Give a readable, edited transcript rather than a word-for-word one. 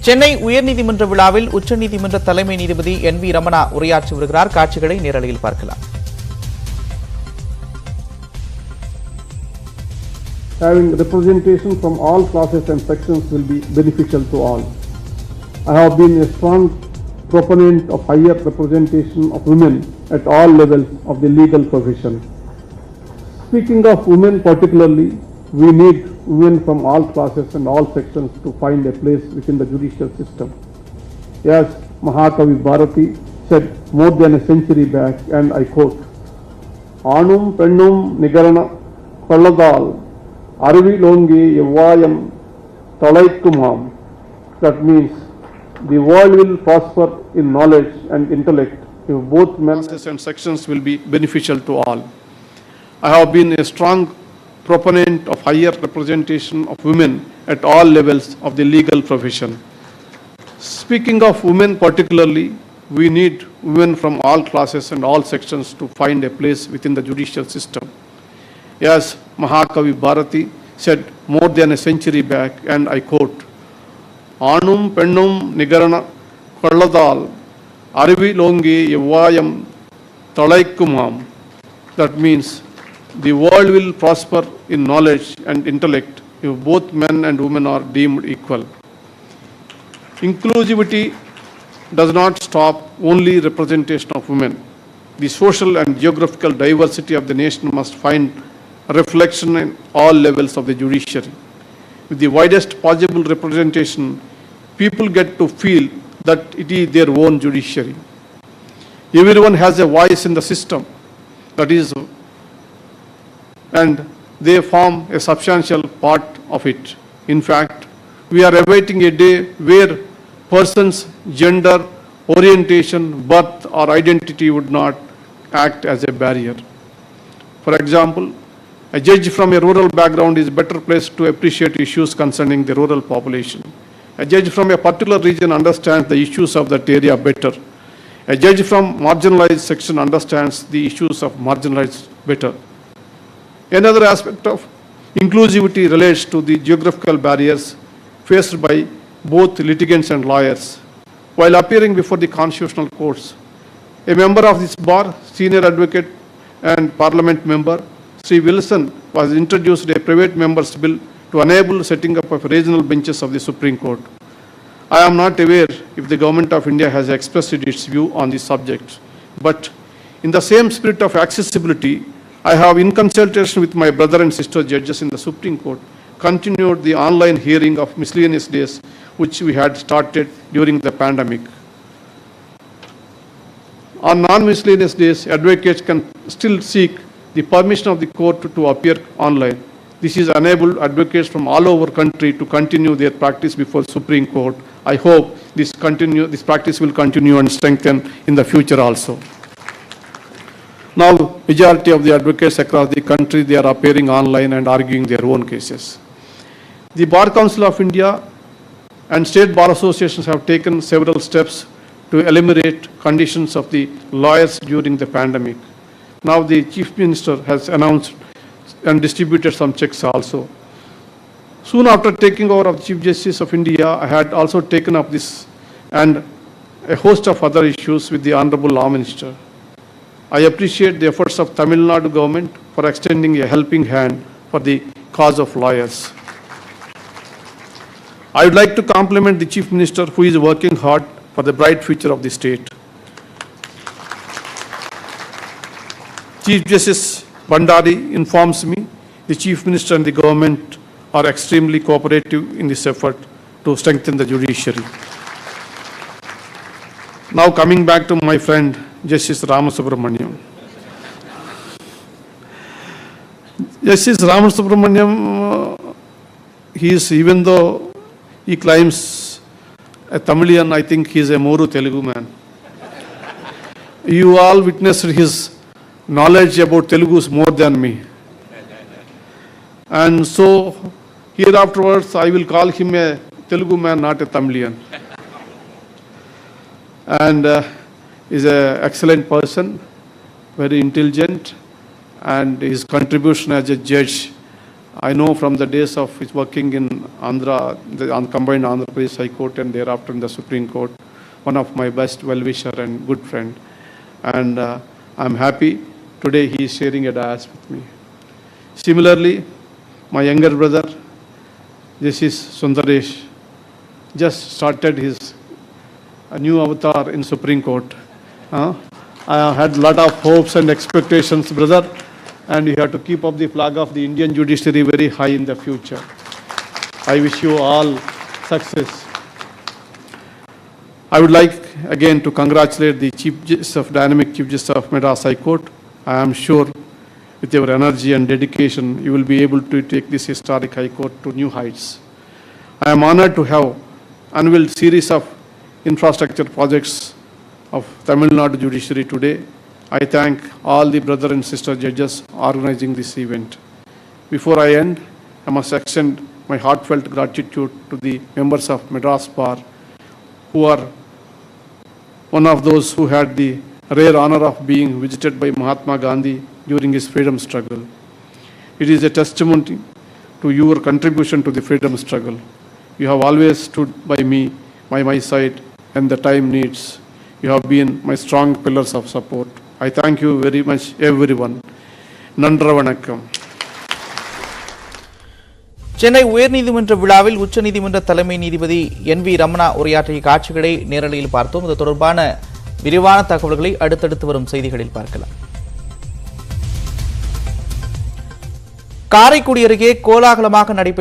சென்னை உயர்நீதிமன்ற விழாவில் உச்சநீதிமன்ற தலைமை நீதிபதி NV Ramana உரையாற்றி வருகிறார். காட்சிகளை நேரலையில் பார்க்கலாம். Having representation from all classes and sections will be beneficial to all. I have been a strong proponent of higher representation of women at all levels of the legal profession. Speaking of women particularly, we need women from all classes and all sections to find a place within the judicial system. As Mahakavi Bharati said more than a century back, and I quote, "Anum pennum nigarana kolladal arivilongi evvayam talaikkumam." That means the world will prosper in knowledge and intellect if both men and sections will be beneficial to all. I have been a strong proponent of higher representation of women at all levels of the legal profession. Speaking of women particularly, we need women from all classes and all sections to find a place within the judicial system. As Mahakavi Bharati said more than a century back, and I quote, "Anum pennum nigarana kolladal arivilongi evvayam talaikkumam." That means the world will prosper in knowledge and intellect if both men and women are deemed equal. Inclusivity does not stop only representation of women. The social and geographical diversity of the nation must find a reflection in all levels of the judiciary. With the widest possible representation, people get to feel that it is their own judiciary. Everyone has a voice in the system, that is, and they form a substantial part of it. In fact, we are awaiting a day where persons' gender, orientation, birth or identity would not act as a barrier. For example, a judge from a rural background is better placed to appreciate issues concerning the rural population. A judge from a particular region understands the issues of that area better. A judge from marginalized section understands the issues of marginalized better. Another aspect of inclusivity relates to the geographical barriers faced by both litigants and lawyers. While appearing before the constitutional courts, a member of this bar, senior advocate and parliament member, Sri Wilson, was introduced a private member's bill to enable setting up of regional benches of the Supreme Court. I am not aware if the government of India has expressed its view on this subject, but in the same spirit of accessibility, I have, in consultation with my brother and sister judges in the Supreme Court, continued the online hearing of miscellaneous days which we had started during the pandemic. On non-miscellaneous days, advocates can still seek the permission of the court to appear online. This has enabled advocates from all over country to continue their practice before Supreme Court. I hope this practice will continue and strengthen in the future also. Now, majority of the advocates across the country, they are appearing online and arguing their own cases. The Bar Council of India and state bar associations have taken several steps to eliminate conditions of the lawyers during the pandemic. Now the Chief Minister has announced and distributed some checks also. Soon after taking over of Chief Justice of India, I had also taken up this and a host of other issues with the Honorable Law Minister. I appreciate the efforts of Tamil Nadu government for extending a helping hand for the cause of lawyers. I would like to compliment the Chief Minister who is working hard for the bright future of the state. Chief Justice Bandari informs me the Chief Minister and the government are extremely cooperative in this effort to strengthen the judiciary. Now coming back to my friend Justice Ramasubramaniam. Justice Ramasubramaniam, even though he claims a Tamilian, I think he is a Moru Telugu man. You all witnessed his knowledge about Telugu more than me. And so here afterwards I will call him a Telugu man, not a Tamilian. And is an excellent person, very intelligent, and his contribution as a judge I know from the days of his working in Andhra, the combined Andhra Pradesh High Court and thereafter in the Supreme Court, one of my best well-wisher and good friend. And I'm happy today he is sharing a dais with me. Similarly, my younger brother, Justice Sundaresh, just started his new avatar in Supreme Court. I had a lot of hopes and expectations, brother, and you have to keep up the flag of the Indian judiciary very high in the future. I wish you all success. I would like again to congratulate the Dynamic Chief Justice of Madras High Court. I am sure with your energy and dedication, you will be able to take this historic High Court to new heights. I am honored to have unveiled series of infrastructure projects of Tamil Nadu judiciary today. I thank all the brother and sister judges organizing this event. Before I end, I must extend my heartfelt gratitude to the members of Madras Bar, who are one of those who had the rare honor of being visited by Mahatma Gandhi during his freedom struggle. It is a testimony to your contribution to the freedom struggle. You have always stood by me, by my side, when the time needs. You have been my strong pillars of support. I thank you very much, everyone. நன்றி வணக்கம். சென்னை உயர்நீதிமன்ற விழாவில் உச்சநீதிமன்ற தலைமை நீதிபதி NV Ramana உரையாற்றிய காட்சிகளை நேரலையில் பார்த்தோம். இது தொடர்பான விரிவான தகவல்களை அடுத்தடுத்து வரும் செய்திகளில் பார்க்கலாம். காரைக்குடி அருகே கோலாகலமாக நடைபெற்ற